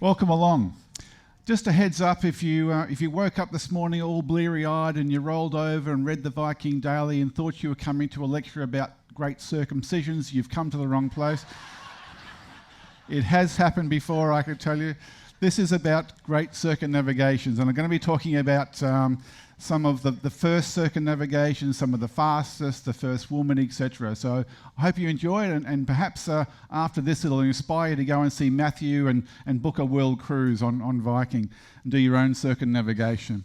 Welcome along. Just a heads up, if you woke up this morning all bleary-eyed and you rolled over and read the Viking Daily and thought you were coming to a lecture about great circumcisions, you've come to the wrong place. It has happened before, I can tell you. This is about great circumnavigations, and I'm going to be talking about some of the first circumnavigations, some of the fastest, the first woman, etc. So I hope you enjoy it, and perhaps after this it'll inspire you to go and see Matthew and book a world cruise on Viking and do your own circumnavigation.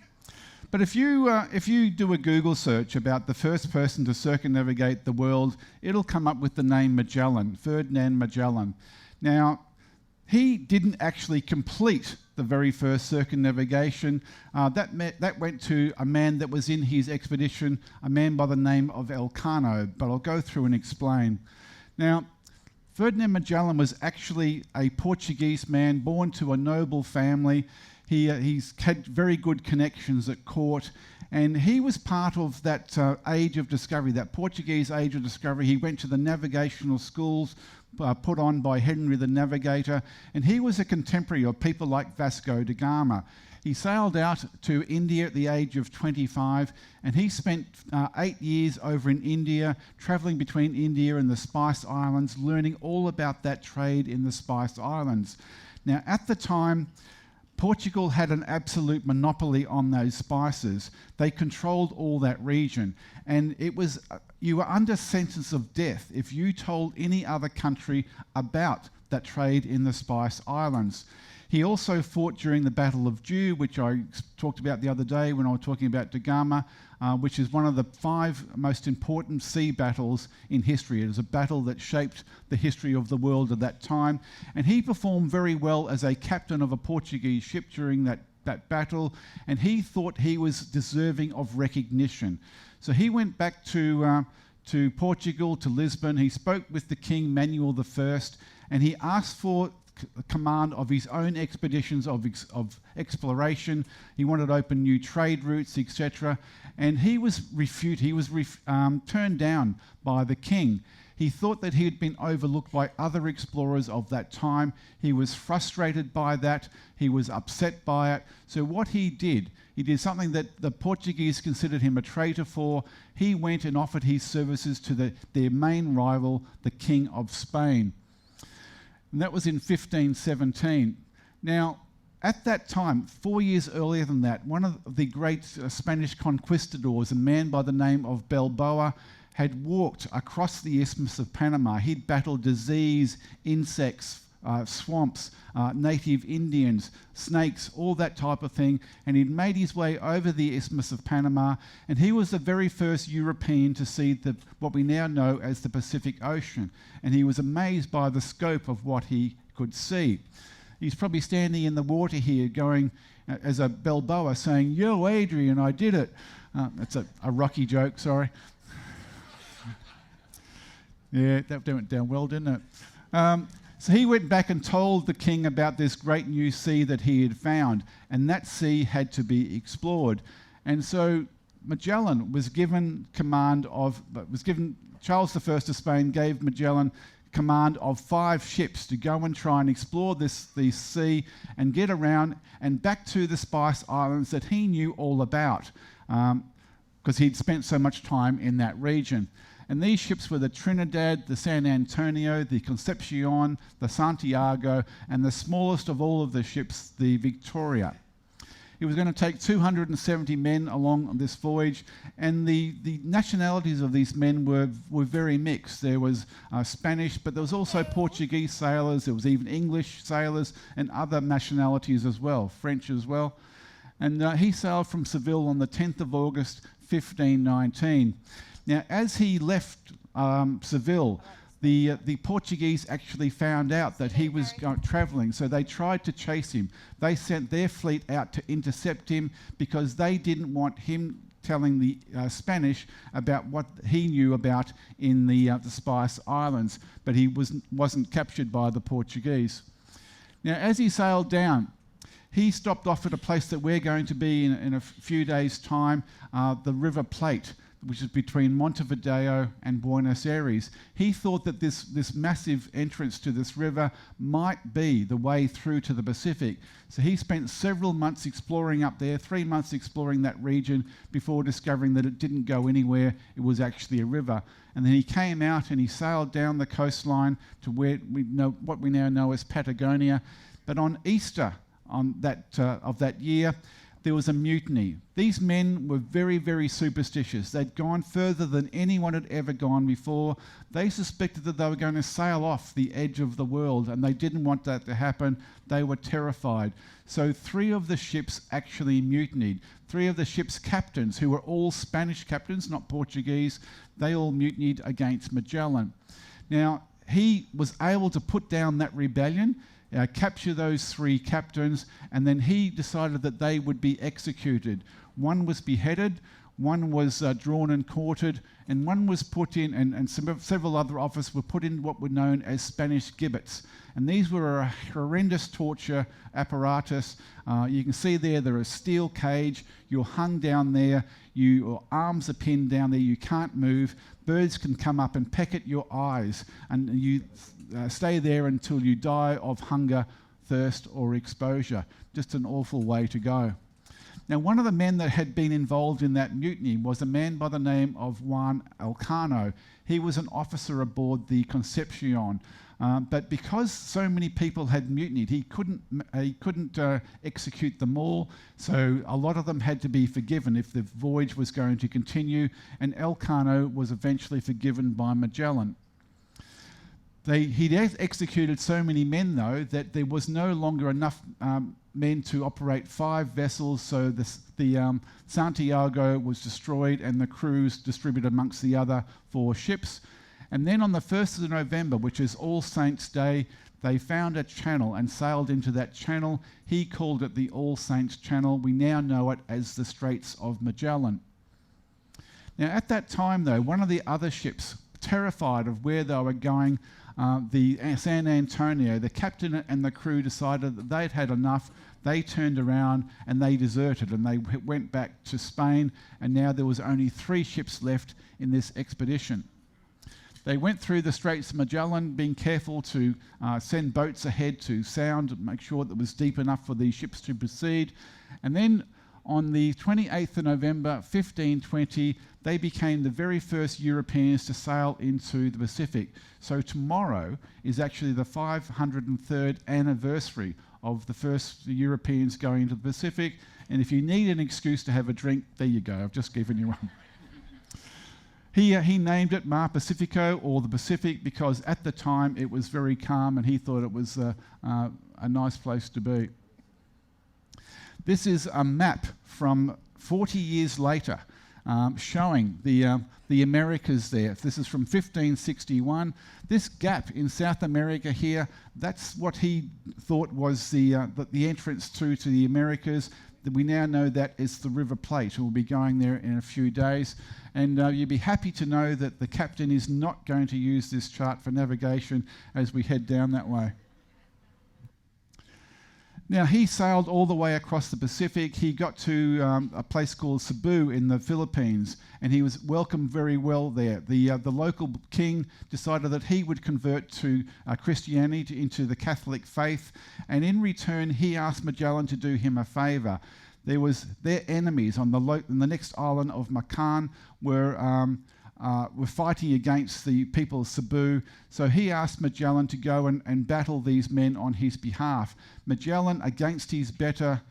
But if you do a Google search about the first person to circumnavigate the world, it'll come up with the name Magellan, Ferdinand Magellan. Now, he didn't actually complete the very first circumnavigation. That went to a man that was in his expedition, a man by the name of Elcano, but I'll go through and explain. Now, Ferdinand Magellan was actually a Portuguese man born to a noble family. He's had very good connections at court, and he was part of that age of discovery, that Portuguese age of discovery. He went to the navigational schools put on by Henry the Navigator, and he was a contemporary of people like Vasco da Gama. He sailed out to India at the age of 25, and he spent 8 years over in India, travelling between India and the Spice Islands, learning all about that trade in the Spice Islands. Now, at the time, Portugal had an absolute monopoly on those spices. They controlled all that region, and it was you were under sentence of death if you told any other country about that trade in the Spice Islands. He also fought during the Battle of Dew, which I talked about the other day when I was talking about Da Gama, which is one of the 5 most important sea battles in history. It was a battle that shaped the history of the world at that time, and he performed very well as a captain of a Portuguese ship during that battle, and he thought he was deserving of recognition. So he went back to Portugal, to Lisbon. He spoke with the King Manuel I, and he asked for command of his own expeditions of exploration. He wanted to open new trade routes, etc. And he was refuted. He was turned down by the king. He thought that he had been overlooked by other explorers of that time. He was frustrated by that. He was upset by it. So what he did something that the Portuguese considered him a traitor for. He went and offered his services to their main rival, the King of Spain. And that was in 1517. Now, at that time, 4 years earlier than that, one of the great Spanish conquistadors, a man by the name of Balboa, had walked across the Isthmus of Panama. He'd battled disease, insects, swamps, native Indians, snakes, all that type of thing, and he'd made his way over the Isthmus of Panama, and he was the very first European to see what we now know as the Pacific Ocean, and he was amazed by the scope of what he could see. He's probably standing in the water here going, as a Balboa, saying, "Yo, Adrian, I did it." That's a Rocky joke, sorry. Yeah, that went down well, didn't it? So he went back and told the king about this great new sea that he had found, and that sea had to be explored. And so Magellan was given Charles I of Spain gave Magellan command of 5 ships to go and try and explore this sea and get around and back to the Spice Islands that he knew all about, because he'd spent so much time in that region. And these ships were the Trinidad, the San Antonio, the Concepcion, the Santiago, and the smallest of all of the ships, the Victoria. It was going to take 270 men along on this voyage, and the nationalities of these men were very mixed. There was Spanish, but there was also Portuguese sailors, there was even English sailors, and other nationalities as well, French as well. And he sailed from Seville on the 10th of August, 1519. Now, as he left Seville, the Portuguese actually found out that he was travelling, so they tried to chase him. They sent their fleet out to intercept him because they didn't want him telling the Spanish about what he knew about in the Spice Islands, but he wasn't captured by the Portuguese. Now, as he sailed down, he stopped off at a place that we're going to be in a few days' time, the River Plate. which is between Montevideo and Buenos Aires. He thought that this massive entrance to this river might be the way through to the Pacific. So he spent several months exploring up there, 3 months exploring that region before discovering that it didn't go anywhere. It was actually a river. And then he came out and he sailed down the coastline to where we know what we now know as Patagonia. But on Easter of that year, there was a mutiny. These men were very, very superstitious. They'd gone further than anyone had ever gone before. They suspected that they were going to sail off the edge of the world, and they didn't want that to happen. They were terrified. So 3 of the ships actually mutinied. 3 of the ship's captains, who were all Spanish captains, not Portuguese, they all mutinied against Magellan. Now, he was able to put down that rebellion, capture those 3 captains, and then he decided that they would be executed. One was beheaded, one was drawn and quartered, and one was put in, and several other officers were put in what were known as Spanish gibbets. And these were a horrendous torture apparatus. You can see there a steel cage. You're hung down there. Your arms are pinned down there. You can't move. Birds can come up and peck at your eyes, and you stay there until you die of hunger, thirst, or exposure. Just an awful way to go. Now, one of the men that had been involved in that mutiny was a man by the name of Juan Elcano. He was an officer aboard the Concepcion. But because so many people had mutinied, he couldn't execute them all. So a lot of them had to be forgiven if the voyage was going to continue. And Elcano was eventually forgiven by Magellan. He'd executed so many men, though, that there was no longer enough men to operate 5 vessels, so the Santiago was destroyed and the crews distributed amongst the other 4 ships. And then on the 1st of November, which is All Saints' Day, they found a channel and sailed into that channel. He called it the All Saints Channel. We now know it as the Straits of Magellan. Now, at that time, though, one of the other ships, terrified of where they were going, the San Antonio, the captain and the crew decided that they'd had enough. They turned around and they deserted and they went back to Spain, and now there was only 3 ships left in this expedition. They went through the Straits of Magellan, being careful to send boats ahead to sound, make sure that it was deep enough for these ships to proceed. And then on the 28th of November, 1520, they became the very first Europeans to sail into the Pacific. So tomorrow is actually the 503rd anniversary of the first Europeans going into the Pacific. And if you need an excuse to have a drink, there you go. I've just given you one. He named it Mar Pacifico, or the Pacific, because at the time it was very calm and he thought it was a nice place to be. This is a map from 40 years later, showing the Americas there. This is from 1561. This gap in South America here, that's what he thought was the entrance to the Americas. We now know that is the River Plate, and we'll be going there in a few days. And you'll be happy to know that the captain is not going to use this chart for navigation as we head down that way. Now, he sailed all the way across the Pacific. He got to a place called Cebu in the Philippines, and he was welcomed very well there. The local king decided that he would convert to Christianity, into the Catholic faith, and in return, he asked Magellan to do him a favour. There was their enemies on the next island of Macan were fighting against the people of Cebu, so he asked Magellan to go and battle these men on his behalf. Magellan, against his better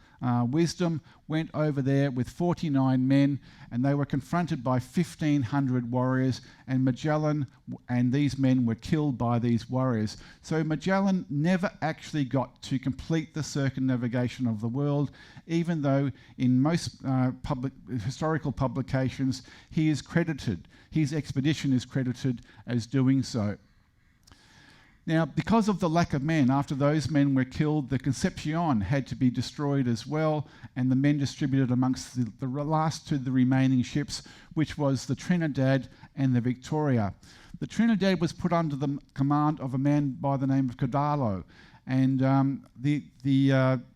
wisdom, went over there with 49 men, and they were confronted by 1,500 warriors, and Magellan and these men were killed by these warriors. So Magellan never actually got to complete the circumnavigation of the world, even though in most historical publications he is credited, his expedition is credited as doing so. Now, because of the lack of men, after those men were killed, the Concepcion had to be destroyed as well, and the men distributed amongst the last 2 the remaining ships, which was the Trinidad and the Victoria. The Trinidad was put under the command of a man by the name of Cadalo, and the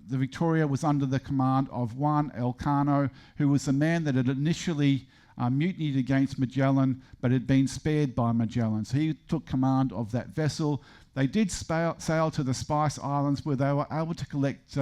Victoria was under the command of Juan Elcano, who was the man that had initially mutinied against Magellan, but had been spared by Magellan. So he took command of that vessel. They did sail to the Spice Islands, where they were able to collect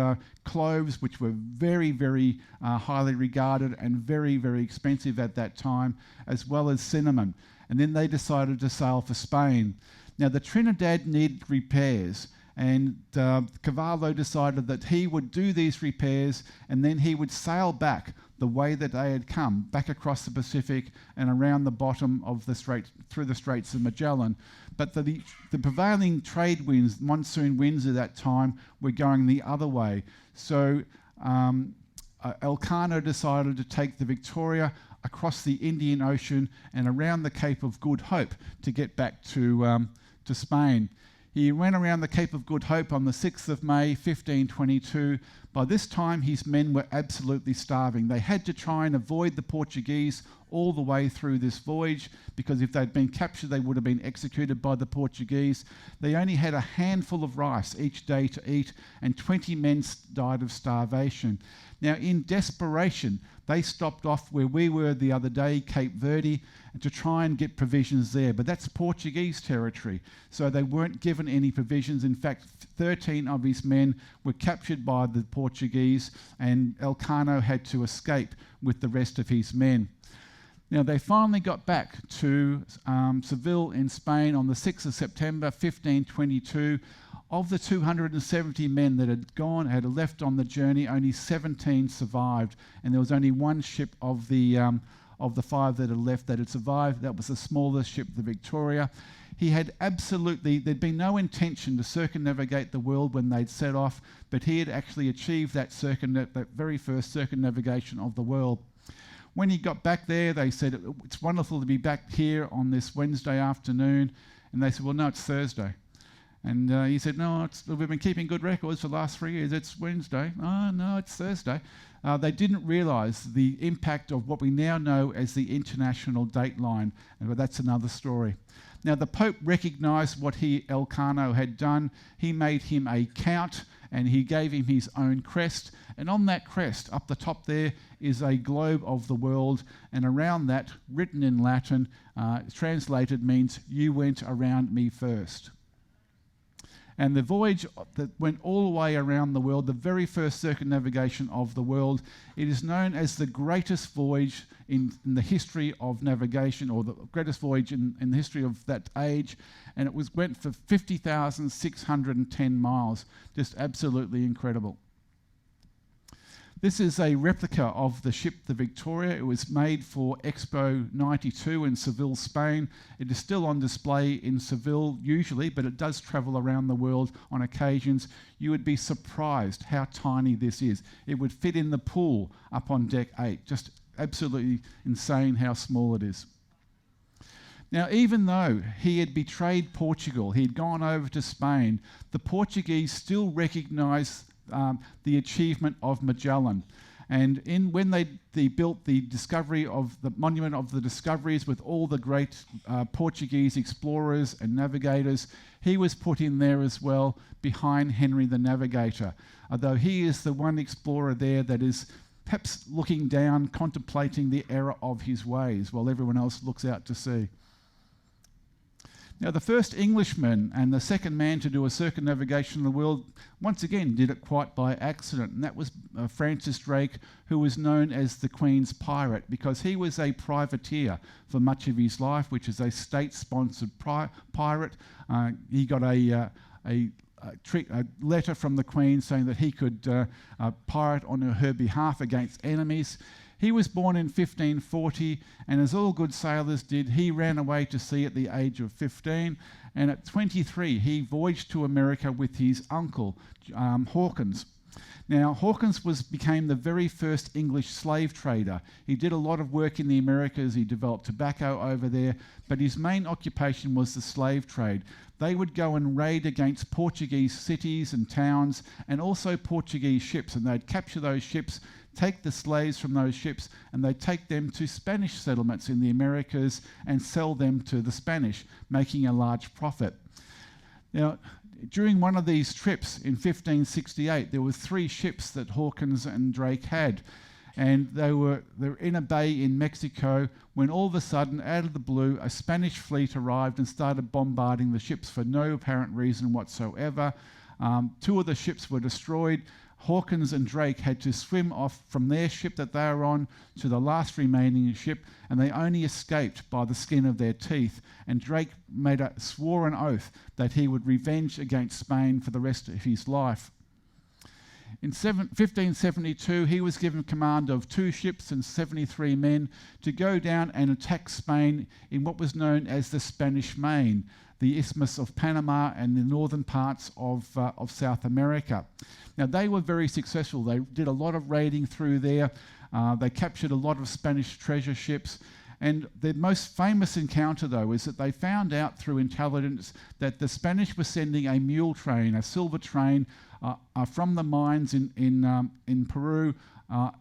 cloves, which were very, very highly regarded and very, very expensive at that time, as well as cinnamon. And then they decided to sail for Spain. Now, the Trinidad needed repairs, and Cavallo decided that he would do these repairs and then he would sail back the way that they had come, back across the Pacific and around the bottom of the strait, through the Straits of Magellan. But the prevailing trade winds, monsoon winds at that time, were going the other way. So Elcano decided to take the Victoria across the Indian Ocean and around the Cape of Good Hope to get back to Spain. He went around the Cape of Good Hope on the 6th of May, 1522. By this time, his men were absolutely starving. They had to try and avoid the Portuguese all the way through this voyage, because if they'd been captured, they would have been executed by the Portuguese. They only had a handful of rice each day to eat, and 20 men died of starvation. Now, in desperation, they stopped off where we were the other day, Cape Verde, to try and get provisions there. But that's Portuguese territory, so they weren't given any provisions. In fact, 13 of his men were captured by the Portuguese, and Elcano had to escape with the rest of his men. Now, they finally got back to Seville in Spain on the 6th of September, 1522. Of the 270 men that had left on the journey, only 17 survived, and there was only one ship of the 5 that had left that had survived. That was the smallest ship, the Victoria. There'd been no intention to circumnavigate the world when they'd set off, but he had actually achieved that very first circumnavigation of the world. When he got back there, they said, "It's wonderful to be back here on this Wednesday afternoon." And they said, "Well, no, it's Thursday." And he said, "No, we've been keeping good records for the last 3 years. It's Wednesday." "Oh, no, it's Thursday." They didn't realise the impact of what we now know as the international date line, but that's another story. Now, the Pope recognised what Elcano had done. He made him a count, and he gave him his own crest. And on that crest, up the top there, is a globe of the world, and around that, written in Latin, translated means, "You went around me first." And the voyage that went all the way around the world, the very first circumnavigation of the world, it is known as the greatest voyage in the history of navigation, or the greatest voyage in the history of that age. And it went for 50,610 miles. Just absolutely incredible. This is a replica of the ship, the Victoria. It was made for Expo 92 in Seville, Spain. It is still on display in Seville usually, but it does travel around the world on occasions. You would be surprised how tiny this is. It would fit in the pool up on deck 8. Just absolutely insane how small it is. Now, even though he had betrayed Portugal, he had gone over to Spain, the Portuguese still recognised the achievement of Magellan. And when they built the discovery of the Monument of the Discoveries with all the great Portuguese explorers and navigators, he was put in there as well behind Henry the Navigator, although he is the one explorer there that is perhaps looking down, contemplating the error of his ways while everyone else looks out to sea. Now, the first Englishman and the second man to do a circumnavigation of the world, once again, did it quite by accident, and that was Francis Drake, who was known as the Queen's Pirate, because he was a privateer for much of his life, which is a state-sponsored pirate. He got a letter from the Queen saying that he could pirate on her behalf against enemies. He was born in 1540, and as all good sailors did, he ran away to sea at the age of 15, and at 23 he voyaged to America with his uncle, Hawkins. Now, Hawkins became the very first English slave trader. He did a lot of work in the Americas. He developed tobacco over there, but his main occupation was the slave trade. They would go and raid against Portuguese cities and towns, and also Portuguese ships, and they'd capture those ships, take the slaves from those ships, and they'd take them to Spanish settlements in the Americas and sell them to the Spanish, making a large profit. Now, during one of these trips in 1568, there were 3 ships that Hawkins and Drake had, and they were in a bay in Mexico when all of a sudden, out of the blue, a Spanish fleet arrived and started bombarding the ships for no apparent reason whatsoever. 2 of the ships were destroyed. Hawkins and Drake had to swim off from their ship that they were on to the last remaining ship, and they only escaped by the skin of their teeth. And Drake swore an oath that he would revenge against Spain for the rest of his life. In 1572, he was given command of 2 ships and 73 men to go down and attack Spain in what was known as the Spanish Main, the Isthmus of Panama and the northern parts of South America. Now, they were very successful. They did a lot of raiding through there. They captured a lot of Spanish treasure ships. And their most famous encounter, though, is that they found out through intelligence that the Spanish were sending a mule train, a silver train, from the mines in Peru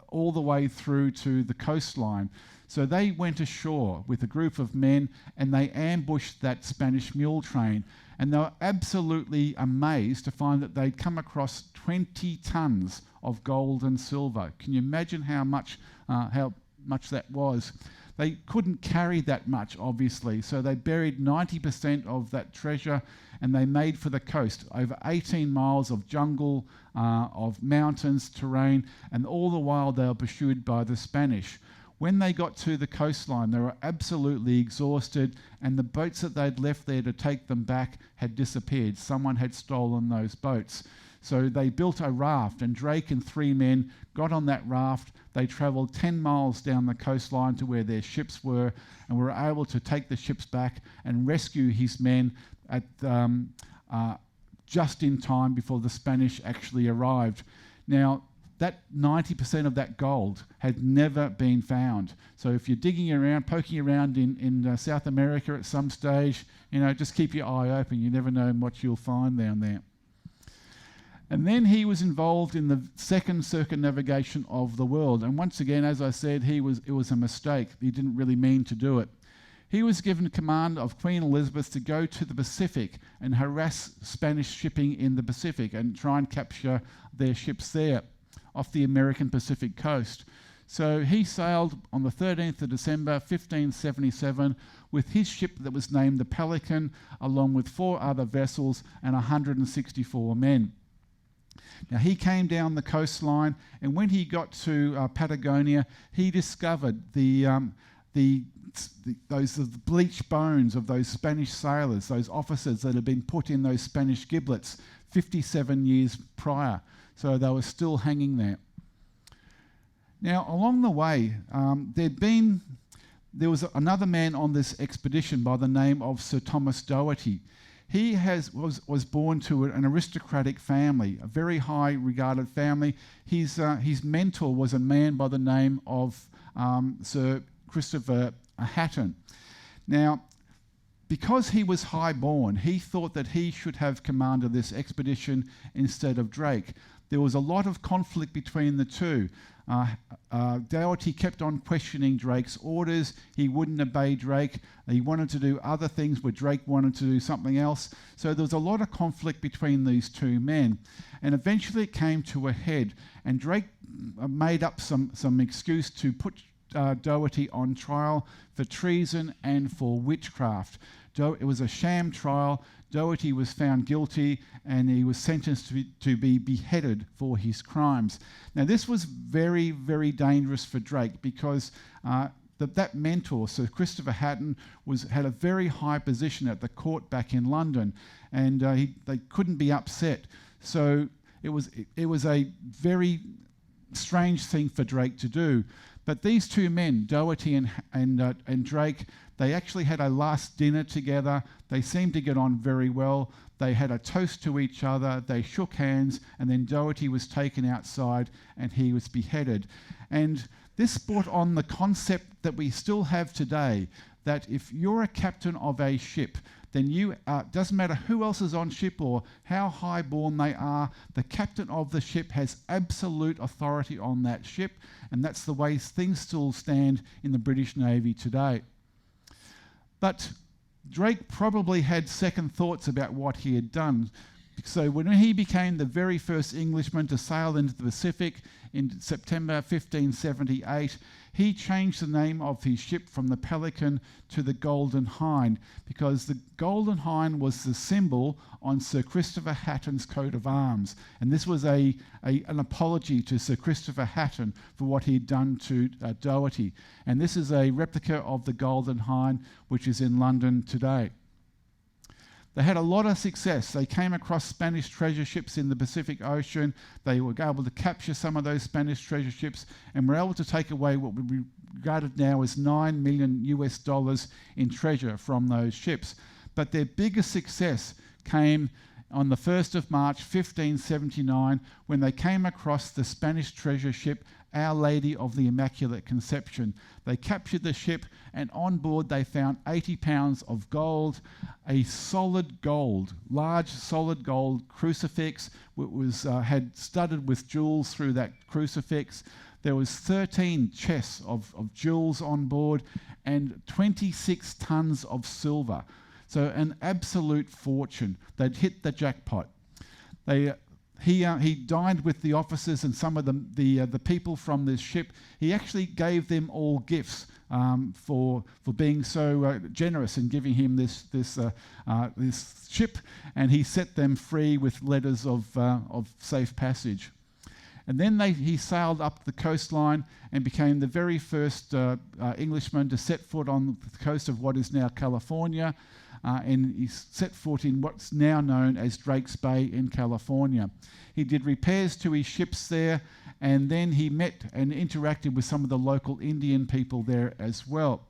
all the way through to the coastline. So they went ashore with a group of men and they ambushed that Spanish mule train. And they were absolutely amazed to find that they'd come across 20 tons of gold and silver. Can you imagine how much that was? They couldn't carry that much, obviously, so they buried 90% of that treasure and they made for the coast, over 18 miles of jungle, of mountains, terrain, and all the while they were pursued by the Spanish. When they got to the coastline, they were absolutely exhausted, and the boats that they'd left there to take them back had disappeared. Someone had stolen those boats. So they built a raft, and Drake and 3 men got on that raft. They travelled 10 miles down the coastline to where their ships were, and were able to take the ships back and rescue his men at just in time before the Spanish actually arrived. Now, that 90% of that gold had never been found. So if you're digging around, poking around in South America at some stage, just keep your eye open. You never know what you'll find down there. And then he was involved in the second circumnavigation of the world. And once again, as I said, it was a mistake. He didn't really mean to do it. He was given command of Queen Elizabeth to go to the Pacific and harass Spanish shipping in the Pacific and try and capture their ships there off the American Pacific coast. So he sailed on the 13th of December 1577 with his ship that was named the Pelican, along with 4 other vessels and 164 men. Now, he came down the coastline, and when he got to Patagonia, he discovered those bleached bones of those Spanish sailors, those officers that had been put in those Spanish giblets 57 years prior. So they were still hanging there. Now, along the way, there was another man on this expedition by the name of Sir Thomas Doherty. He was born to an aristocratic family, a very high regarded family. His mentor was a man by the name of Sir Christopher Hatton. Now, because he was high-born, he thought that he should have command of this expedition instead of Drake. There was a lot of conflict between the two. Doherty kept on questioning Drake's orders. He wouldn't obey Drake. He wanted to do other things where Drake wanted to do something else. So there was a lot of conflict between these 2 men. And eventually it came to a head. And Drake made up some excuse to put Doherty on trial for treason and for witchcraft. It was a sham trial. Doherty was found guilty and he was sentenced to be beheaded for his crimes. Now, this was very, very dangerous for Drake because that mentor, Sir Christopher Hatton, had a very high position at the court back in London, and they couldn't be upset. So it was a very strange thing for Drake to do. But these 2 men, Doherty and Drake, they actually had a last dinner together. They seemed to get on very well. They had a toast to each other. They shook hands, and then Doherty was taken outside and he was beheaded. And this brought on the concept that we still have today, that if you're a captain of a ship, then doesn't matter who else is on ship or how high-born they are, the captain of the ship has absolute authority on that ship, and that's the way things still stand in the British Navy today. But Drake probably had second thoughts about what he had done, So when he became the very first Englishman to sail into the Pacific in September 1578, he changed the name of his ship from the Pelican to the Golden Hind, because the Golden Hind was the symbol on Sir Christopher Hatton's coat of arms. And this was an apology to Sir Christopher Hatton for what he'd done to Doherty. And this is a replica of the Golden Hind, which is in London today. They had a lot of success. They came across Spanish treasure ships in the Pacific Ocean. They were able to capture some of those Spanish treasure ships and were able to take away what would be regarded now as $9 million US in treasure from those ships. But their biggest success came on the 1st of March 1579 when they came across the Spanish treasure ship Our Lady of the Immaculate Conception. They captured the ship, and on board they found 80 pounds of gold, a large solid gold crucifix, which had studded with jewels through that crucifix. There was 13 chests of jewels on board and 26 tons of silver. So an absolute fortune. They'd hit the jackpot. He dined with the officers and some of the people from this ship. He actually gave them all gifts for being so generous in giving him this ship, and he set them free with letters of safe passage. And then he sailed up the coastline and became the very first Englishman to set foot on the coast of what is now California. And he set foot in what's now known as Drake's Bay in California. He did repairs to his ships there, and then he met and interacted with some of the local Indian people there as well.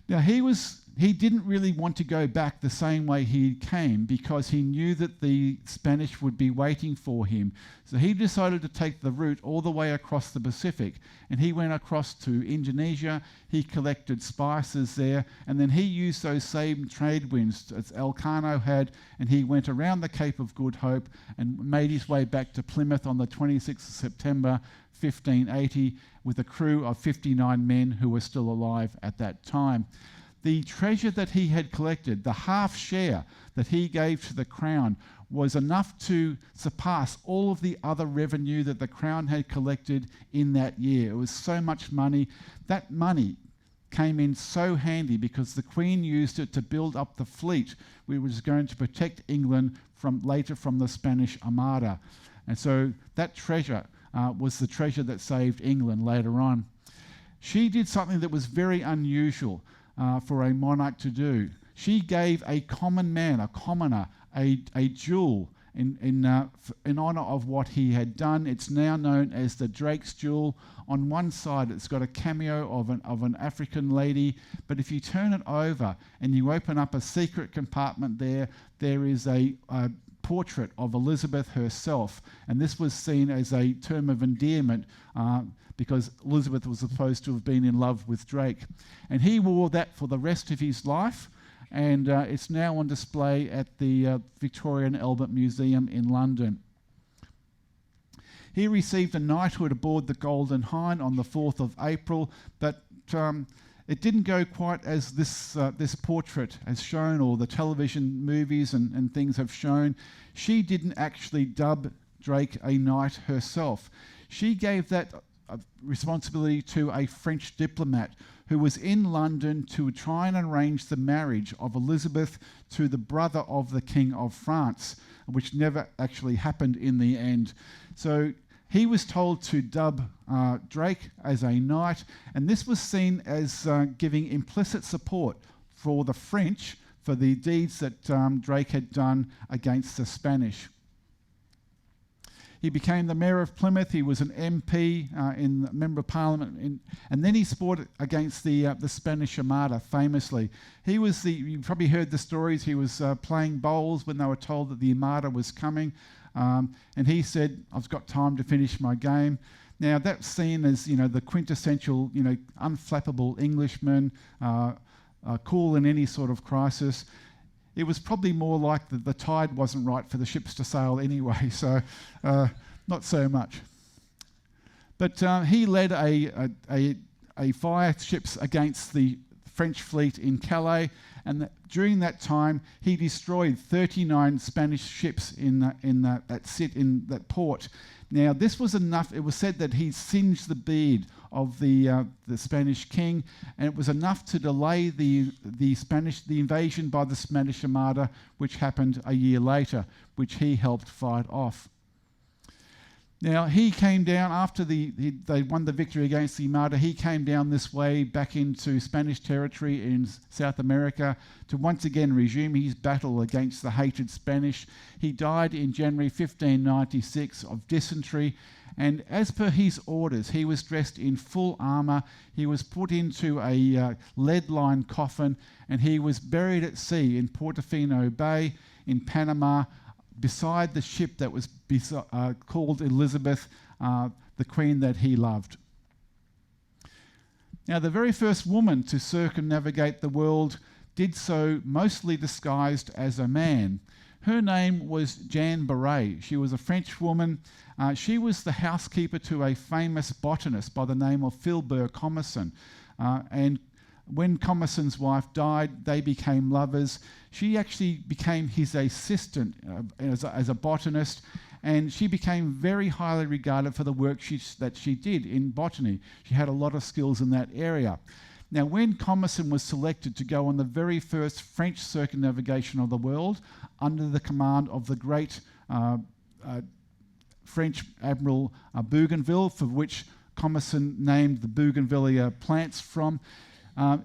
Now, he didn't really want to go back the same way he came, because he knew that the Spanish would be waiting for him. So he decided to take the route all the way across the Pacific, and he went across to Indonesia. He collected spices there, and then he used those same trade winds as Elcano had, and he went around the Cape of Good Hope and made his way back to Plymouth on the 26th of September 1580 with a crew of 59 men who were still alive at that time. The treasure that he had collected, the half share that he gave to the Crown, was enough to surpass all of the other revenue that the Crown had collected in that year. It was so much money. That money came in so handy because the Queen used it to build up the fleet, which was going to protect England from the Spanish Armada. And so that treasure was the treasure that saved England later on. She did something that was very unusual for a monarch to do. She gave a common man, a commoner, a jewel in honour of what he had done. It's now known as the Drake's Jewel. On one side, it's got a cameo of an African lady, but if you turn it over and you open up a secret compartment there is a portrait of Elizabeth herself, and this was seen as a term of endearment because Elizabeth was supposed to have been in love with Drake. And he wore that for the rest of his life, and it's now on display at the Victoria and Albert Museum in London. He received a knighthood aboard the Golden Hind on the 4th of April, but it didn't go quite as this portrait has shown, or the television movies and things have shown. She didn't actually dub Drake a knight herself. She gave that responsibility to a French diplomat who was in London to try and arrange the marriage of Elizabeth to the brother of the King of France, which never actually happened in the end. So he was told to dub Drake as a knight, and this was seen as giving implicit support for the French for the deeds that Drake had done against the Spanish. He became the Mayor of Plymouth. He was an MP in Member of Parliament, and then he fought against the Spanish Armada famously. You probably heard the stories. He was playing bowls when they were told that the Armada was coming, and he said, "I've got time to finish my game." Now that's seen as the quintessential unflappable Englishman, cool in any sort of crisis. It was probably more like the tide wasn't right for the ships to sail anyway, so not so much. But he led a fire ships against the French fleet in Calais, and during that time he destroyed 39 Spanish ships that sit in that port. Now this was enough. It was said that he singed the beard of the Spanish king, and it was enough to delay the invasion by the Spanish Armada, which happened a year later, which he helped fight off. Now he came down after they won the victory against the Armada. He came down this way back into Spanish territory in South America to once again resume his battle against the hated Spanish. He died in January 1596 of dysentery, and as per his orders, he was dressed in full armour. He was put into a lead-lined coffin, and he was buried at sea in Portofino Bay in Panama, beside the ship that was called Elizabeth, the queen that he loved. Now, the very first woman to circumnavigate the world did so mostly disguised as a man. Her name was Jeanne Baret. She was a French woman. She was the housekeeper to a famous botanist by the name of Philibert Commerson. And when Commerson's wife died, they became lovers. She actually became his assistant as a botanist, and she became very highly regarded for the work that she did in botany. She had a lot of skills in that area. Now, when Commerson was selected to go on the very first French circumnavigation of the world under the command of the great French Admiral Bougainville, for which Commerson named the Bougainvillea plants from,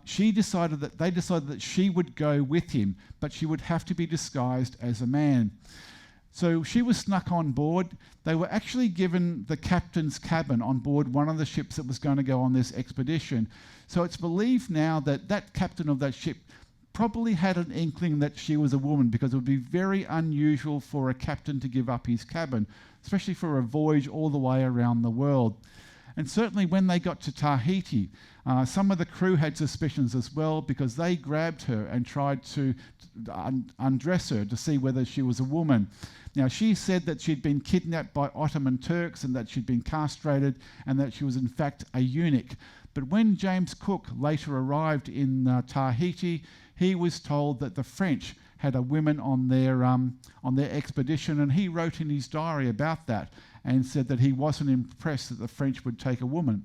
they decided that she would go with him, but she would have to be disguised as a man. So she was snuck on board. They were actually given the captain's cabin on board one of the ships that was going to go on this expedition. So it's believed now that that captain of that ship probably had an inkling that she was a woman, because it would be very unusual for a captain to give up his cabin, especially for a voyage all the way around the world. And certainly when they got to Tahiti, some of the crew had suspicions as well, because they grabbed her and tried to undress her to see whether she was a woman. Now, she said that she'd been kidnapped by Ottoman Turks and that she'd been castrated and that she was in fact a eunuch. But when James Cook later arrived in Tahiti, he was told that the French had a woman on their expedition, and he wrote in his diary about that and said that he wasn't impressed that the French would take a woman.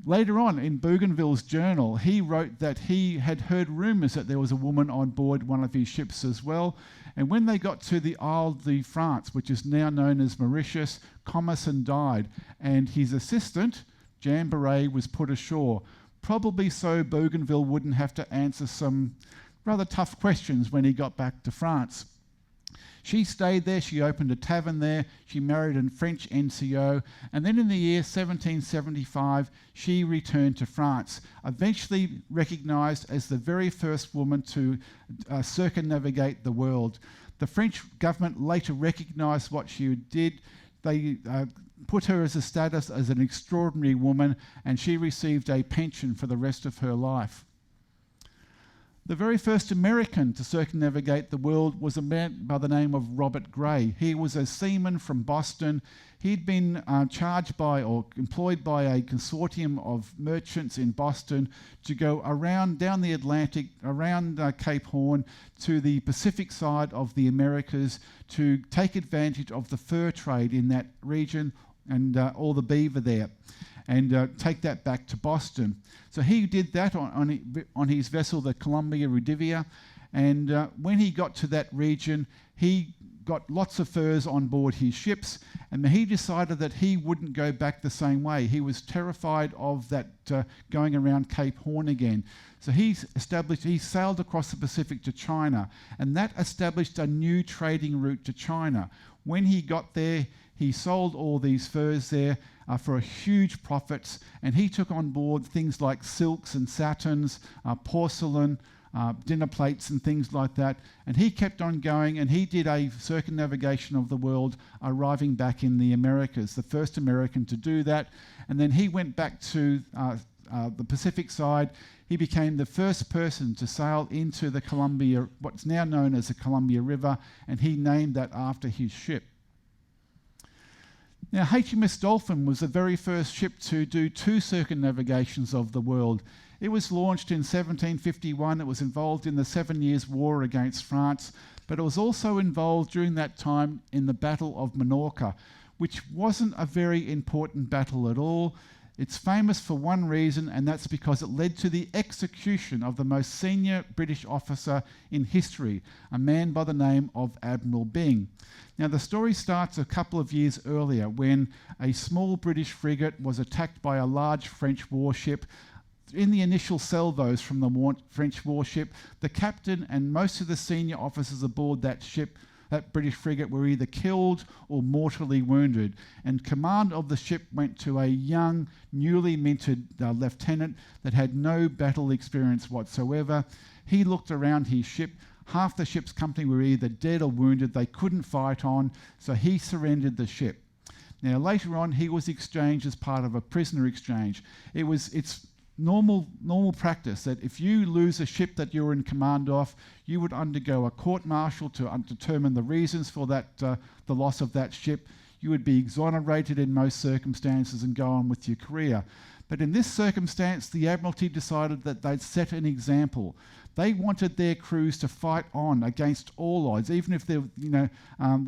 Later on, in Bougainville's journal, he wrote that he had heard rumours that there was a woman on board one of his ships as well. And when they got to the Isle de France, which is now known as Mauritius, Commerson died, and his assistant, Jeanne Baret, was put ashore, probably so Bougainville wouldn't have to answer some rather tough questions when he got back to France. She stayed there, she opened a tavern there, she married a French NCO, and then in the year 1775, she returned to France, eventually recognised as the very first woman to circumnavigate the world. The French government later recognised what she did. They put her as a status as an extraordinary woman, and she received a pension for the rest of her life. The very first American to circumnavigate the world was a man by the name of Robert Gray. He was a seaman from Boston. He'd been charged by or employed by a consortium of merchants in Boston to go down the Atlantic, around Cape Horn to the Pacific side of the Americas to take advantage of the fur trade in that region and all the beaver there, and take that back to Boston. So he did that on his vessel, the Columbia Rudivia, and when he got to that region, he got lots of furs on board his ships, and he decided that he wouldn't go back the same way. He was terrified of that going around Cape Horn again. So he sailed across the Pacific to China, and that established a new trading route to China. When he got there, he sold all these furs there for a huge profits, and he took on board things like silks and satins, porcelain, dinner plates and things like that, and he kept on going, and he did a circumnavigation of the world, arriving back in the Americas, the first American to do that. And then he went back to the Pacific side. He became the first person to sail into the Columbia, what's now known as the Columbia River, and he named that after his ship. Now, HMS Dolphin was the very first ship to do 2 circumnavigations of the world. It was launched in 1751. It was involved in the 7 Years' War against France, but it was also involved during that time in the Battle of Minorca, which wasn't a very important battle at all. It's famous for one reason, and that's because it led to the execution of the most senior British officer in history, a man by the name of Admiral Byng. Now, the story starts a couple of years earlier when a small British frigate was attacked by a large French warship. In the initial salvos from the French warship, the captain and most of the senior officers aboard that ship, that British frigate, were either killed or mortally wounded, and command of the ship went to a young, newly minted lieutenant that had no battle experience whatsoever. He looked around his ship. Half the ship's company were either dead or wounded. They couldn't fight on, so he surrendered the ship. Now, later on, he was exchanged as part of a prisoner exchange. It's normal practice that if you lose a ship that you're in command of, you would undergo a court-martial to determine the reasons for that, the loss of that ship. You would be exonerated in most circumstances and go on with your career. But in this circumstance, the Admiralty decided that they'd set an example. They wanted their crews to fight on against all odds, even if there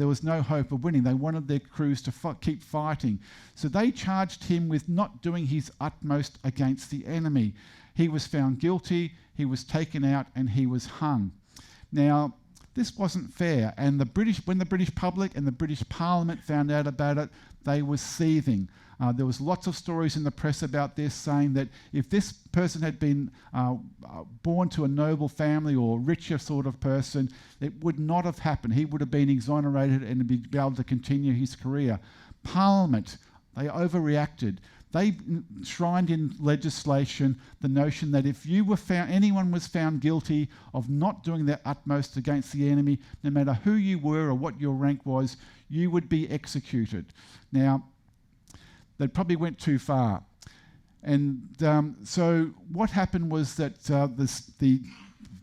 was no hope of winning. They wanted their crews to keep fighting. So they charged him with not doing his utmost against the enemy. He was found guilty, he was taken out, and he was hung. Now, this wasn't fair, and when the British public and the British Parliament found out about it, they were seething. There was lots of stories in the press about this, saying that if this person had been born to a noble family or richer sort of person, it would not have happened. He would have been exonerated and be able to continue his career. Parliament, they overreacted. They enshrined in legislation the notion that if anyone was found guilty of not doing their utmost against the enemy, no matter who you were or what your rank was, you would be executed. Now, they probably went too far. And so what happened was that the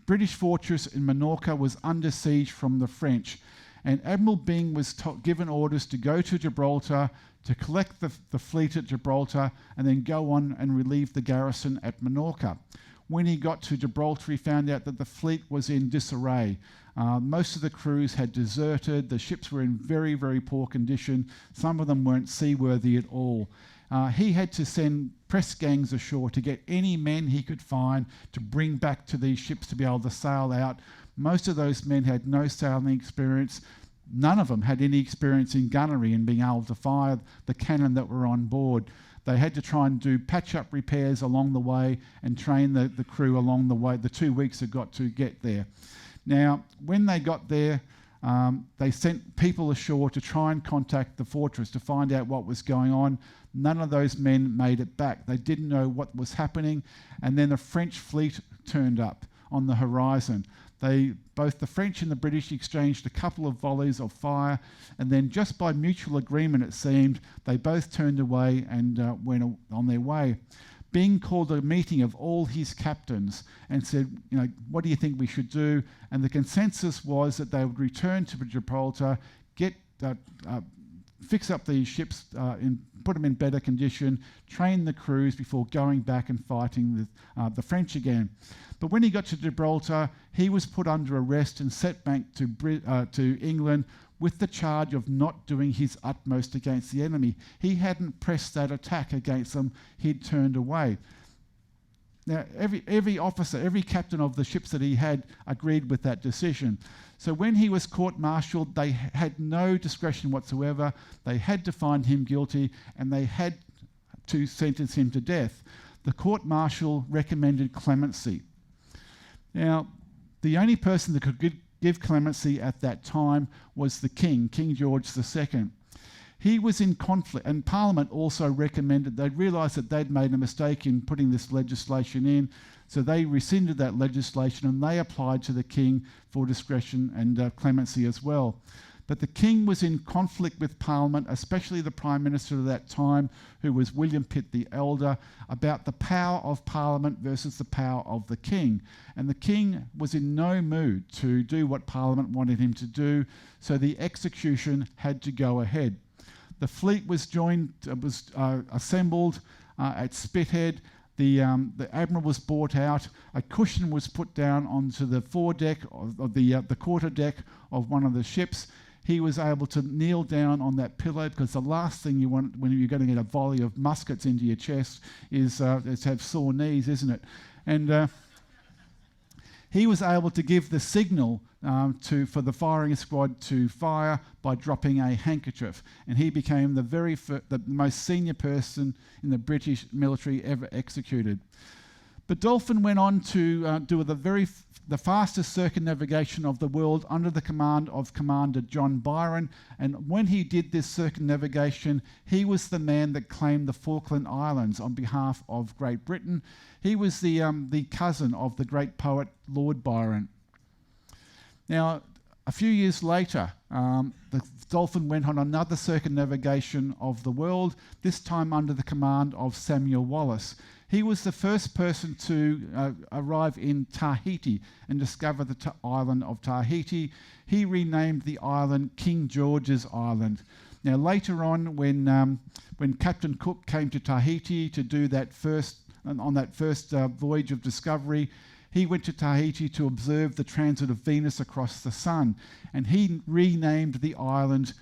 British fortress in Minorca was under siege from the French, and Admiral Byng was given orders to go to Gibraltar, to collect the fleet at Gibraltar, and then go on and relieve the garrison at Minorca. When he got to Gibraltar, he found out that the fleet was in disarray. Most of the crews had deserted. The ships were in very, very poor condition. Some of them weren't seaworthy at all. He had to send press gangs ashore to get any men he could find to bring back to these ships to be able to sail out. Most of those men had no sailing experience. None of them had any experience in gunnery and being able to fire the cannon that were on board. They had to try and do patch-up repairs along the way and train the crew along the way, the 2 weeks it got to get there. Now, when they got there, they sent people ashore to try and contact the fortress to find out what was going on. None of those men made it back. They didn't know what was happening. And then a French fleet turned up on the horizon. Both the French and the British exchanged a couple of volleys of fire, and then just by mutual agreement, it seemed, they both turned away and went on their way. Byng called a meeting of all his captains and said, what do you think we should do? And the consensus was that they would return to Gibraltar, fix up these ships, put them in better condition, train the crews before going back and fighting the French again. But when he got to Gibraltar, he was put under arrest and sent back to England with the charge of not doing his utmost against the enemy. He hadn't pressed that attack against them, he'd turned away. Now, every officer, every captain of the ships that he had agreed with that decision. So when he was court-martialed, they had no discretion whatsoever. They had to find him guilty, and they had to sentence him to death. The court-martial recommended clemency. Now, the only person that could give clemency at that time was the king, King George II. He was in conflict, and Parliament also recommended, they'd realised that they'd made a mistake in putting this legislation in, so they rescinded that legislation and they applied to the king for discretion and clemency as well. But the king was in conflict with Parliament, especially the Prime Minister of that time, who was William Pitt the Elder, about the power of Parliament versus the power of the king. And the king was in no mood to do what Parliament wanted him to do, so the execution had to go ahead. The fleet was assembled at Spithead. The admiral was brought out. A cushion was put down onto the foredeck of the quarter deck of one of the ships. He was able to kneel down on that pillow, because the last thing you want when you're going to get a volley of muskets into your chest is to have sore knees, isn't it? And he was able to give the signal for the firing squad to fire by dropping a handkerchief, and he became the most senior person in the British military ever executed. But Dolphin went on to do the fastest circumnavigation of the world under the command of Commander John Byron, and when he did this circumnavigation, he was the man that claimed the Falkland Islands on behalf of Great Britain. He was the cousin of the great poet Lord Byron. Now, a few years later, the Dolphin went on another circumnavigation of the world, this time under the command of Samuel Wallis. He was the first person to arrive in Tahiti and discover the island of Tahiti. He renamed the island King George's Island. Now, later on, when Captain Cook came to Tahiti to do that first voyage of discovery, he went to Tahiti to observe the transit of Venus across the sun, and he renamed the island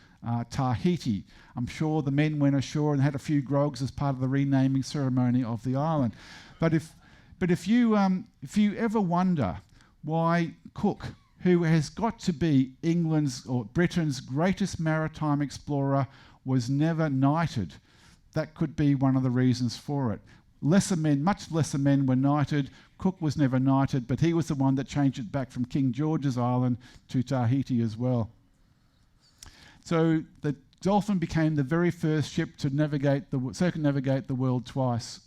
Tahiti. I'm sure the men went ashore and had a few grogs as part of the renaming ceremony of the island. But if you ever wonder why Cook, who has got to be England's or Britain's greatest maritime explorer, was never knighted, that could be one of the reasons for it. Much lesser men were knighted. Cook was never knighted, but he was the one that changed it back from King George's Island to Tahiti as well. So the Dolphin became the very first ship to circumnavigate the world twice.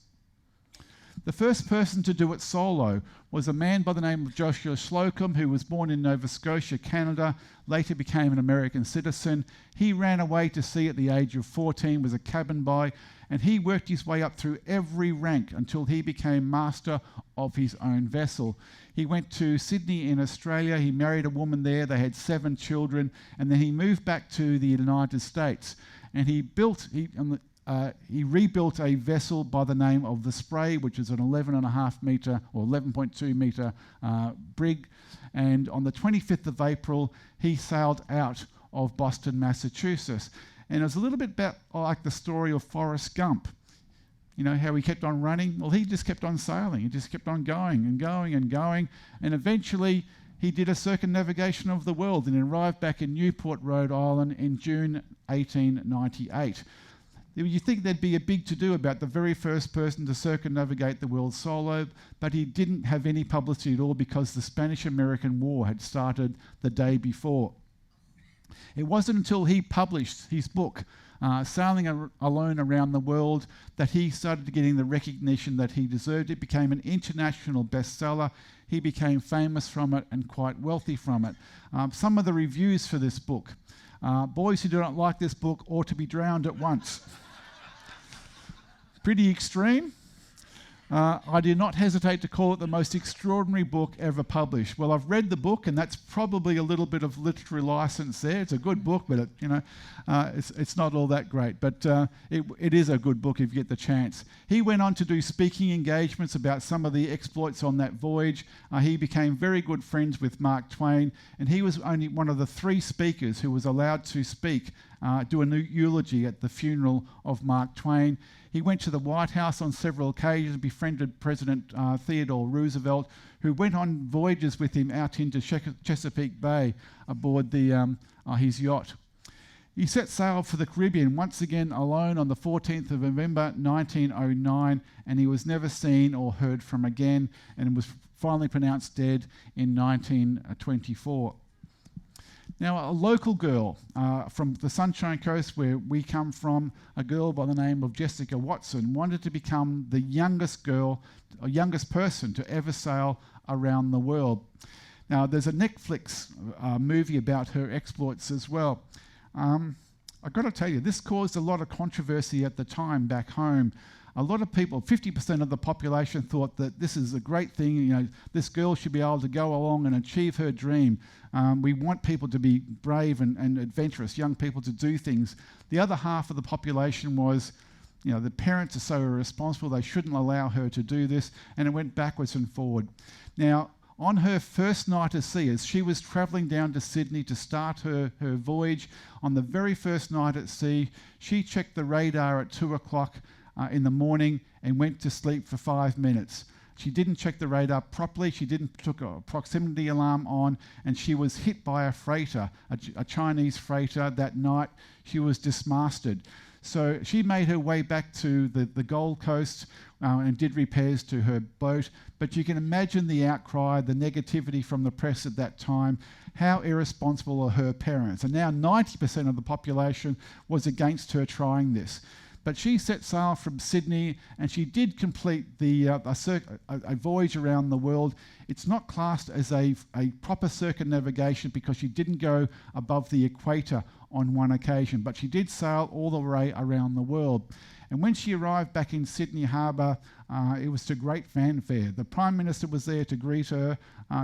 The first person to do it solo was a man by the name of Joshua Slocum, who was born in Nova Scotia, Canada, later became an American citizen. He ran away to sea at the age of 14, was a cabin boy, and he worked his way up through every rank until he became master of his own vessel. He went to Sydney in Australia, he married a woman there, they had 7 children, and then he moved back to the United States, and he rebuilt a vessel by the name of the Spray, which is an 11.5 metre or 11.2 metre brig, and on the 25th of April he sailed out of Boston, Massachusetts. And it was a little bit like the story of Forrest Gump. You know how he kept on running? Well, he just kept on sailing. He just kept on going and going and going. And eventually he did a circumnavigation of the world and arrived back in Newport, Rhode Island in June 1898. You think there'd be a big to-do about the very first person to circumnavigate the world solo, but he didn't have any publicity at all because the Spanish-American War had started the day before. It wasn't until he published his book, Sailing Alone Around the World, that he started getting the recognition that he deserved. It became an international bestseller. He became famous from it and quite wealthy from it. Some of the reviews for this book. Boys who do not like this book ought to be drowned at once. Pretty extreme. I do not hesitate to call it the most extraordinary book ever published. Well, I've read the book, and that's probably a little bit of literary license there. It's a good book, but it's not all that great. But it is a good book if you get the chance. He went on to do speaking engagements about some of the exploits on that voyage. He became very good friends with Mark Twain, and he was only one of the 3 speakers who was allowed to speak, do a eulogy at the funeral of Mark Twain. He went to the White House on several occasions, befriended President Theodore Roosevelt, who went on voyages with him out into Chesapeake Bay aboard his yacht. He set sail for the Caribbean once again alone on the 14th of November 1909, and he was never seen or heard from again, and was finally pronounced dead in 1924. Now, a local girl from the Sunshine Coast, where we come from, a girl by the name of Jessica Watson, wanted to become the youngest person to ever sail around the world. Now, there's a Netflix movie about her exploits as well. I've got to tell you, this caused a lot of controversy at the time back home. a lot of people, 50% of the population, thought that this is a great thing. You know, this girl should be able to go along and achieve her dream. We want people to be brave and adventurous, young people to do things. The other half of the population was, you know, the parents are so irresponsible, they shouldn't allow her to do this, and it went backwards and forward. Now, on her first night at sea, as she was travelling down to Sydney to start her voyage, on the very first night at sea, she checked the radar at 2 o'clock in the morning and went to sleep for 5 minutes. She didn't check the radar properly, she didn't put a proximity alarm on, and she was hit by a freighter, a Chinese freighter that night. She was dismasted. So she made her way back to the Gold Coast and did repairs to her boat. But you can imagine the outcry, the negativity from the press at that time. How irresponsible are her parents? And now 90% of the population was against her trying this. But she set sail from Sydney, and she did complete a voyage around the world. It's not classed as a proper circumnavigation because she didn't go above the equator on one occasion, but she did sail all the way around the world. And when she arrived back in Sydney Harbour, it was to great fanfare. The Prime Minister was there to greet her.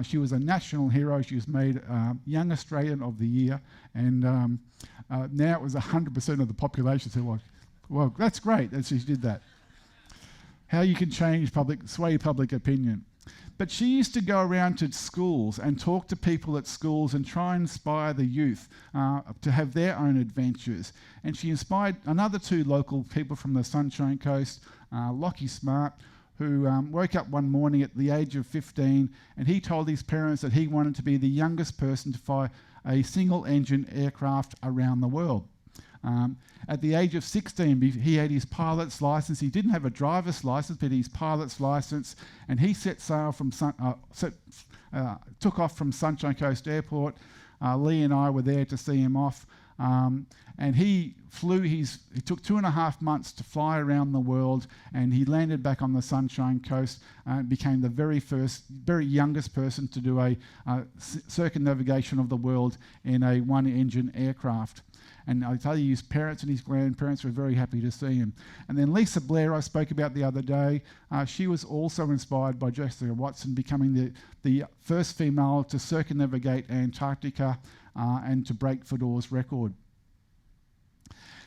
She was a national hero. She was made Young Australian of the Year, and now it was 100% of the population said, well, that's great that she did that. How you can sway public opinion. But she used to go around to schools and talk to people at schools and try and inspire the youth to have their own adventures. And she inspired another 2 local people from the Sunshine Coast, Lockie Smart, who woke up one morning at the age of 15, and he told his parents that he wanted to be the youngest person to fly a single-engine aircraft around the world. At the age of 16, he had his pilot's license. He didn't have a driver's license, but his pilot's license, and he set sail from took off from Sunshine Coast Airport. Lee and I were there to see him off, and he flew. It took 2.5 months to fly around the world, and he landed back on the Sunshine Coast and became the very youngest person to do a circumnavigation of the world in a one-engine aircraft. And I tell you, his parents and his grandparents were very happy to see him. And then Lisa Blair, I spoke about the other day, she was also inspired by Jessica Watson, becoming the first female to circumnavigate Antarctica and to break Fedor's record.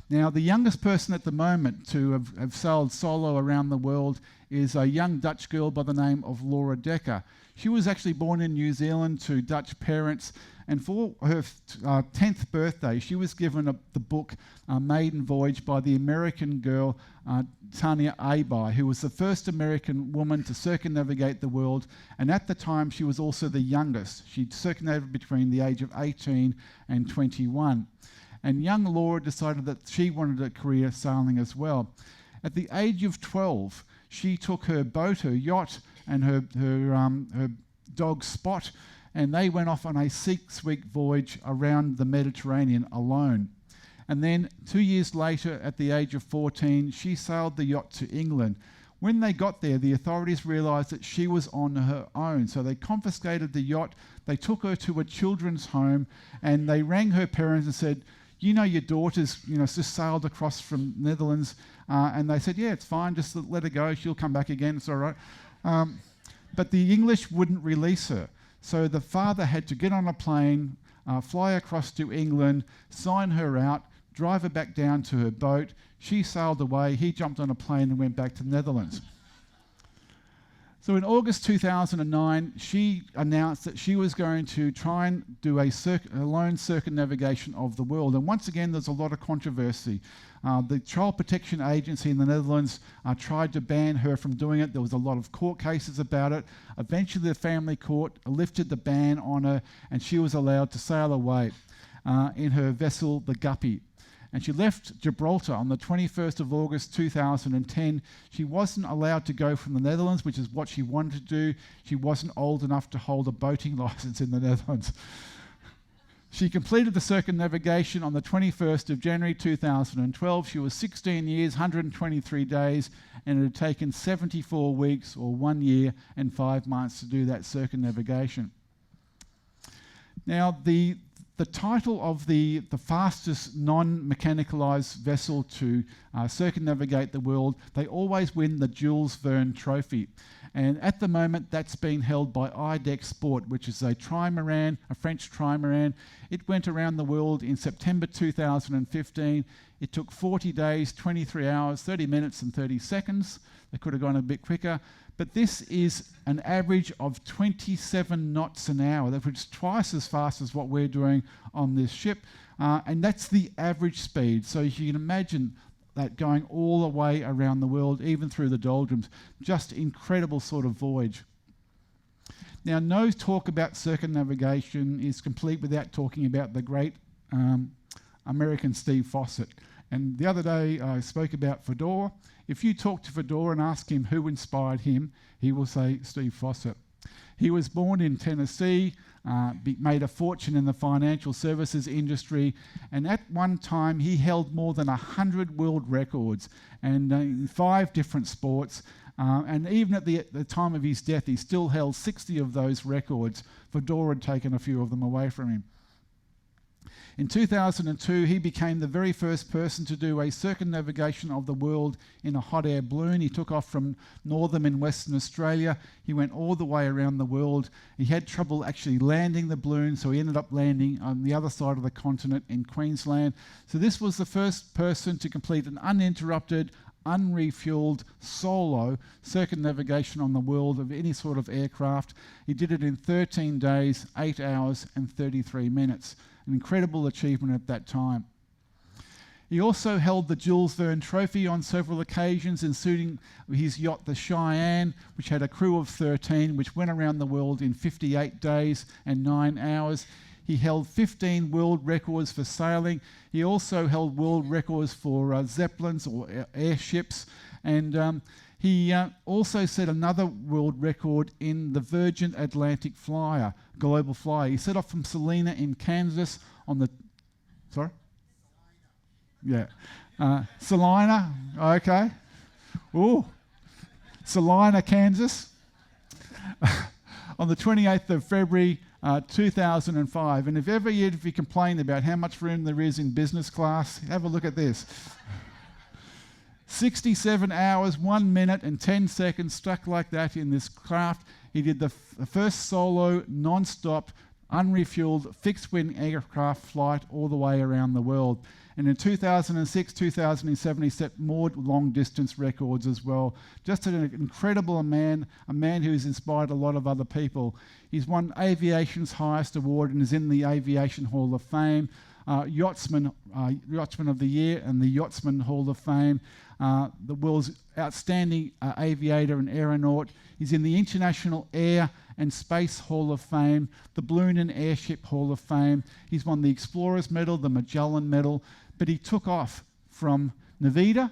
Now, the youngest person at the moment to have sailed solo around the world is a young Dutch girl by the name of Laura Decker. She was actually born in New Zealand to Dutch parents, and for her 10th birthday, she was given the book Maiden Voyage by the American girl Tanya Abai, who was the first American woman to circumnavigate the world, and at the time she was also the youngest. She circumnavigated between the age of 18 and 21. And young Laura decided that she wanted a career sailing as well. At the age of 12, she took her boat, her yacht, and her dog Spot, and they went off on a 6-week voyage around the Mediterranean alone. And then 2 years later, at the age of 14, she sailed the yacht to England. When they got there, the authorities realised that she was on her own, so they confiscated the yacht, they took her to a children's home, and they rang her parents and said, you know, your daughter's, just sailed across from Netherlands, and they said, yeah, it's fine, just let her go, she'll come back again, it's all right. But the English wouldn't release her. So the father had to get on a plane, fly across to England, sign her out, drive her back down to her boat. She sailed away, he jumped on a plane and went back to the Netherlands. So in August 2009, she announced that she was going to try and do a lone circumnavigation of the world. And once again, there's a lot of controversy. The Child Protection Agency in the Netherlands tried to ban her from doing it. There was a lot of court cases about it. Eventually, the family court lifted the ban on her, and she was allowed to sail away in her vessel, the Guppy. And she left Gibraltar on the 21st of August 2010. She wasn't allowed to go from the Netherlands, which is what she wanted to do. She wasn't old enough to hold a boating license in the Netherlands. She completed the circumnavigation on the 21st of January 2012. She was 16 years, 123 days, and it had taken 74 weeks or 1 year and 5 months to do that circumnavigation. Now, the The title of the fastest non-mechanicalised vessel to circumnavigate the world, they always win the Jules Verne Trophy. And at the moment, that's been held by IDEX Sport, which is a trimaran, a French trimaran. It went around the world in September 2015. It took 40 days, 23 hours, 30 minutes and 30 seconds. They could have gone a bit quicker. But this is an average of 27 knots an hour, which is twice as fast as what we're doing on this ship. And that's the average speed. So you can imagine that going all the way around the world, even through the doldrums. Just incredible sort of voyage. Now, no talk about circumnavigation is complete without talking about the great American Steve Fossett. And the other day I spoke about Fedora. If you talk to Fedora and ask him who inspired him, he will say Steve Fossett. He was born in Tennessee, made a fortune in the financial services industry, and at one time he held more than 100 world records, and in 5 different sports. And even at the time of his death, he still held 60 of those records. Fedora had taken a few of them away from him. In 2002, he became the very first person to do a circumnavigation of the world in a hot air balloon. He took off from Northern and Western Australia. He went all the way around the world. He had trouble actually landing the balloon, so he ended up landing on the other side of the continent in Queensland. So this was the first person to complete an uninterrupted, unrefueled, solo circumnavigation on the world of any sort of aircraft. He did it in 13 days, 8 hours and 33 minutes. An incredible achievement at that time. He also held the Jules Verne Trophy on several occasions, including his yacht, the Cheyenne, which had a crew of 13, which went around the world in 58 days and 9 hours. He held 15 world records for sailing. He also held world records for zeppelins or airships. And he also set another world record in the Virgin Atlantic Flyer, global flyer. He set off from Salina in Kansas on the... Sorry? Yeah. Salina, okay. Ooh. Salina, Kansas. On the 28th of February 2005. And if you complain about how much room there is in business class, have a look at this. 67 hours, 1 minute and 10 seconds stuck like that in this craft. He did the first solo, non-stop, unrefueled, fixed-wing aircraft flight all the way around the world. And in 2006, 2007, he set more long-distance records as well. Just an incredible man, a man who's inspired a lot of other people. He's won aviation's highest award and is in the Aviation Hall of Fame. Yachtsman of the Year and the Yachtsman Hall of Fame, the world's outstanding aviator and aeronaut. He's in the International Air and Space Hall of Fame, the Balloon and Airship Hall of Fame. He's won the Explorer's Medal, the Magellan Medal, but he took off from Nevada,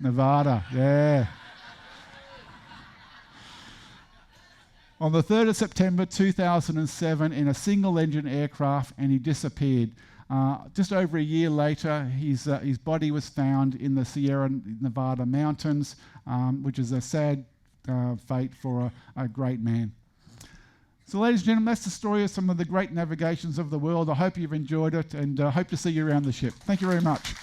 yeah. On the 3rd of September 2007 in a single-engine aircraft, and he disappeared. Just over a year later, his body was found in the Sierra Nevada mountains, which is a sad fate for a great man. So ladies and gentlemen, that's the story of some of the great navigations of the world. I hope you've enjoyed it, and hope to see you around the ship. Thank you very much.